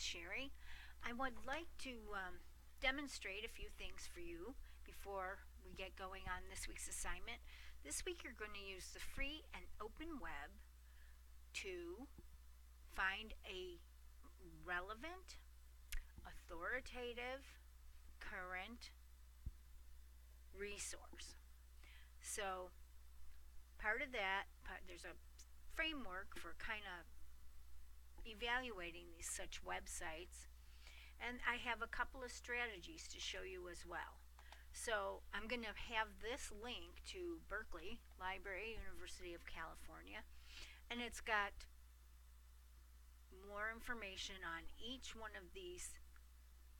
Sherry. I would like to demonstrate a few things for you before we get going on this week's assignment. This week you're going to use the free and open web to find a relevant, authoritative, current resource. So, part of that, there's a framework for kind of evaluating these such websites, and I have a couple of strategies to show you as well. So I'm going to have this link to Berkeley Library, University of California, and it's got more information on each one of these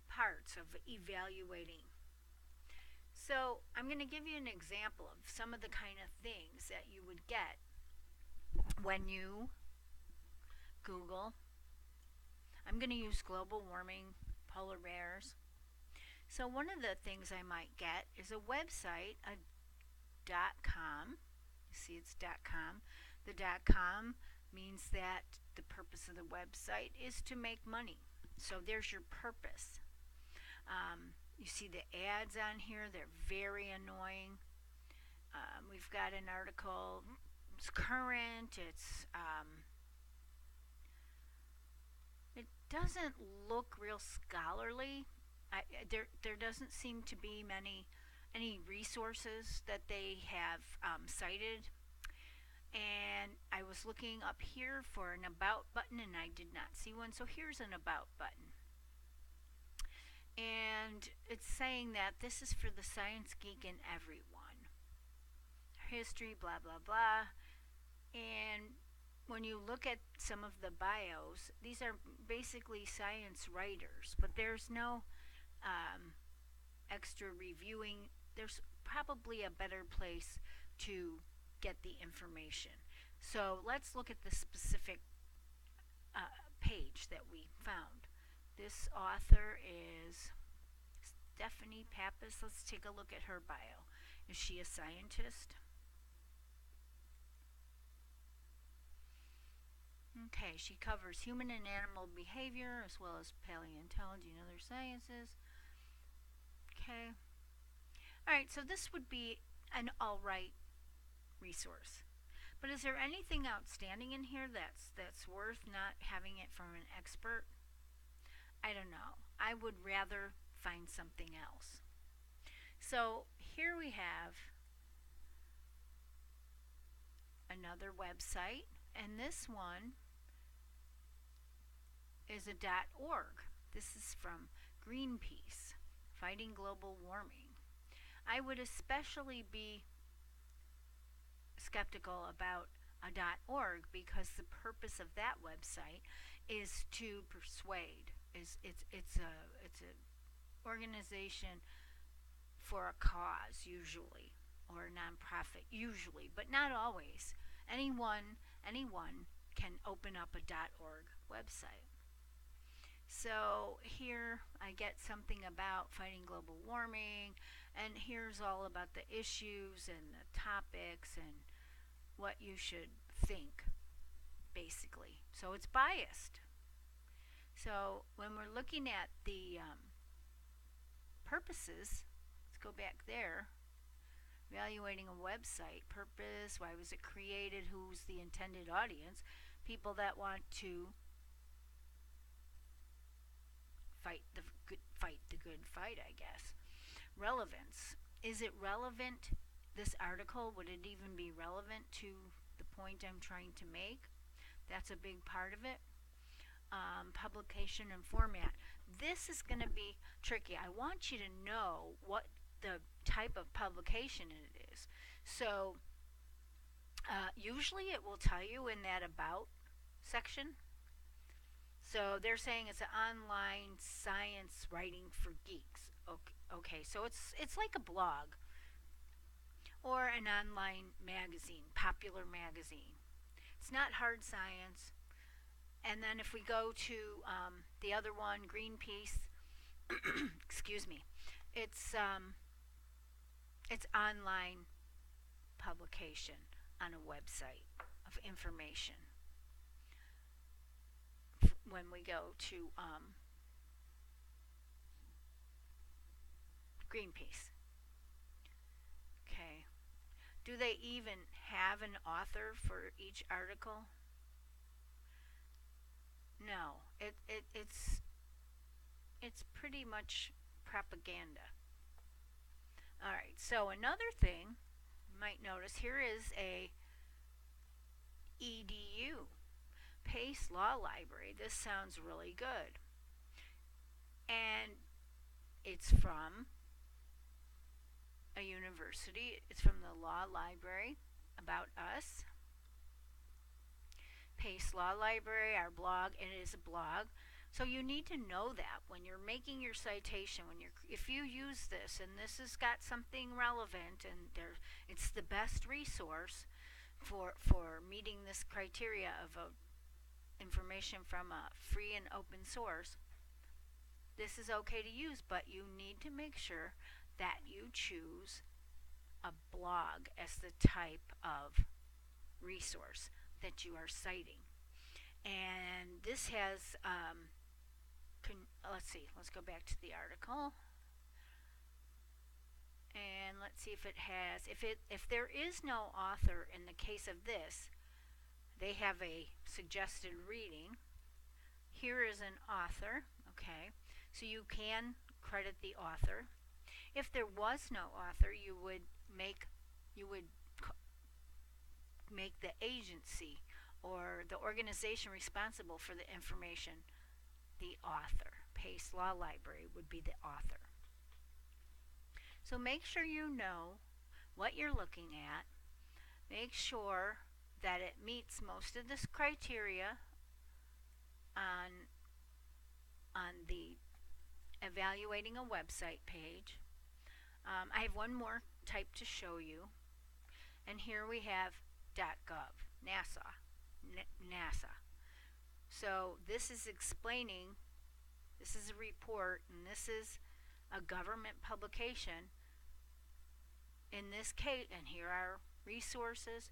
parts of evaluating. So I'm going to give you an example of some of the kind of things that you would get when you Google. I'm going to use global warming, polar bears. So one of the things I might get is a website, a .com. You see it's .com. The .com means that the purpose of the website is to make money. So there's your purpose. You see the ads on here, they're very annoying. We've got an article, it's current, it doesn't look real scholarly. There doesn't seem to be any resources that they have cited. And I was looking up here for an about button and I did not see one. So here's an about button. And it's saying that this is for the science geek in everyone. History, blah, blah, blah. And when you look at some of the bios, these are basically science writers, but there's no extra reviewing. There's probably a better place to get the information. So let's look at the specific page that we found. This author is Stephanie Pappas. Let's take a look at her bio. Is she a scientist? Okay, she covers human and animal behavior as well as paleontology and other sciences. Okay. Alright, so this would be an alright resource. But is there anything outstanding in here that's worth not having it from an expert? I don't know. I would rather find something else. So here we have another website, and this one is a .org. This is from Greenpeace, Fighting Global Warming. I would especially be skeptical about a .org because the purpose of that website is to persuade. It's a organization for a cause usually, or a nonprofit usually, but not always. Anyone can open up a .org website. So here I get something about fighting global warming, and here's all about the issues and the topics and what you should think, basically. So it's biased. So when we're looking at the purposes, let's go back there. Evaluating a website, purpose, why was it created, who's the intended audience, people that want to fight the good fight, I guess. Relevance, is it relevant? This article, would it even be relevant to the point I'm trying to make? That's a big part of it. Publication and format. This is going to be tricky. I want you to know what the type of publication it is. So usually it will tell you in that about section. So they're saying it's an online science writing for geeks. Okay, so it's like a blog or an online magazine, popular magazine. It's not hard science. And then if we go to the other one, Greenpeace, excuse me, it's online publication on a website of information. when we go to Greenpeace. Okay. Do they even have an author for each article? No. It's pretty much propaganda. All right. So another thing you might notice here is a EDU, Pace Law Library. This sounds really good. And it's from a university. It's from the law library about us. Pace Law Library, our blog, and it is a blog. So you need to know that when you're making your citation, if you use this and this has got something relevant and it's the best resource for meeting this criteria of information from a free and open source, this is okay to use, but you need to make sure that you choose a blog as the type of resource that you are citing. And this has, let's see, let's go back to the article. And let's see if it has, if there is no author in the case of this, they have a suggested reading. Here is an author, okay, so you can credit the author. If there was no author, you would make the agency or the organization responsible for the information the author. Pace Law Library would be the author. So make sure you know what you're looking at. Make sure that it meets most of this criteria on the evaluating a website page. I have one more type to show you, and here we have .gov, NASA. So this is explaining, this is a report, and this is a government publication. In this case, and here are resources.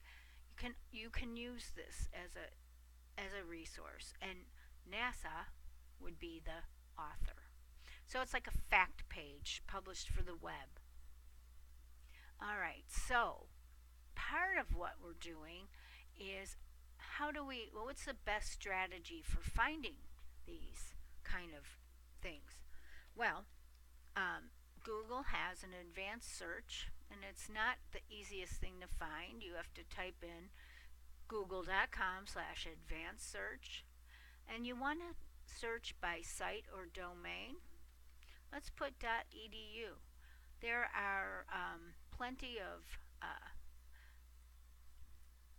You can use this as a resource, and NASA would be the author. So it's like a fact page published for the web. All right, so part of what we're doing is what's the best strategy for finding these kind of things? Well, Google has an advanced search, and it's not the easiest thing to find. You have to type in google.com/advanced search, and you want to search by site or domain. Let's put .edu. There are plenty of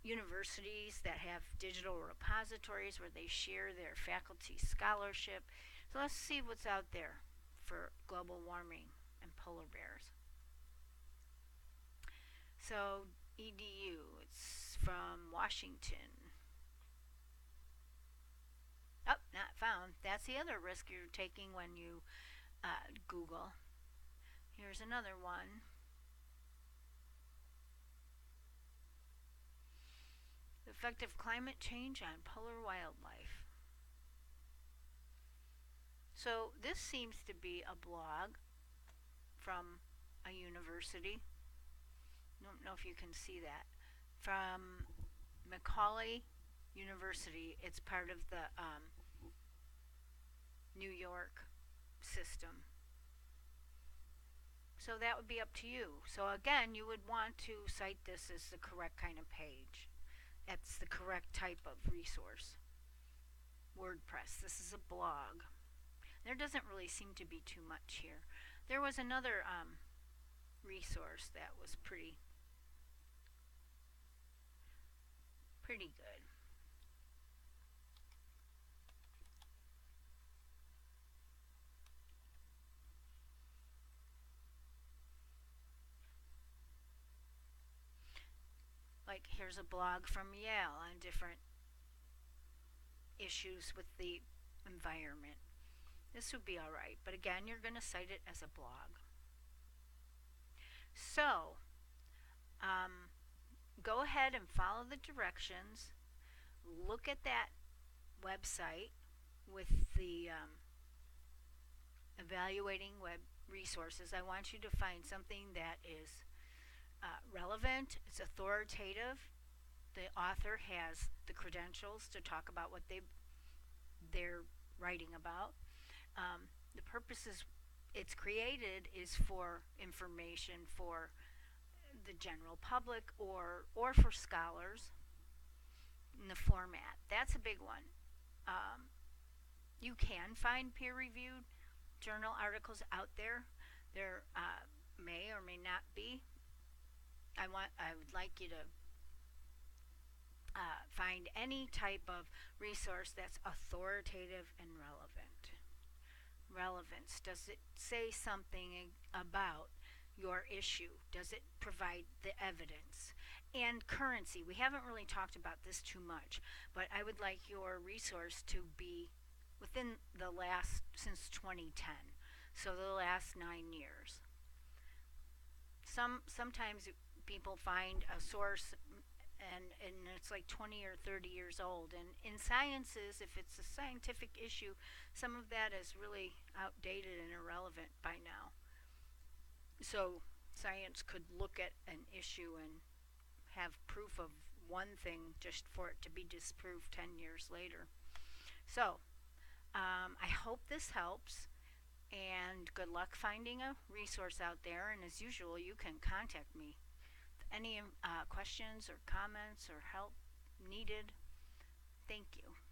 universities that have digital repositories where they share their faculty scholarship. So let's see what's out there for global warming and polar bears. So EDU, it's from Washington. Oh, not found. That's the other risk you're taking when you Google. Here's another one. The effect of climate change on polar wildlife. So this seems to be a blog from a university. Don't know if you can see that. From Macaulay University. It's part of the New York system. So that would be up to you. So again, you would want to cite this as the correct kind of page. That's the correct type of resource. WordPress. This is a blog. There doesn't really seem to be too much here. There was another resource that was pretty good. Like here's a blog from Yale on different issues with the environment. This would be alright, but again, you're going to cite it as a blog. So, go ahead and follow the directions. Look at that website. with the evaluating web resources, I want you to find something that is relevant, it's authoritative, the author has the credentials to talk about what they're writing about. The purpose is it's created is for information for the general public or for scholars in the format. That's a big one. Um, you can find peer-reviewed journal articles out there. There may or may not be. I would like you to find any type of resource that's authoritative and relevant. Relevance, does it say something about your issue? Does it provide the evidence? And currency, we haven't really talked about this too much, but I would like your resource to be within the last, since 2010, so the last 9 years. Sometimes people find a source and it's like 20 or 30 years old, and in sciences, if it's a scientific issue, some of that is really outdated and irrelevant by now. So science could look at an issue and have proof of one thing just for it to be disproved 10 years later. So I hope this helps, and good luck finding a resource out there. And as usual, you can contact me. Any questions or comments or help needed? Thank you.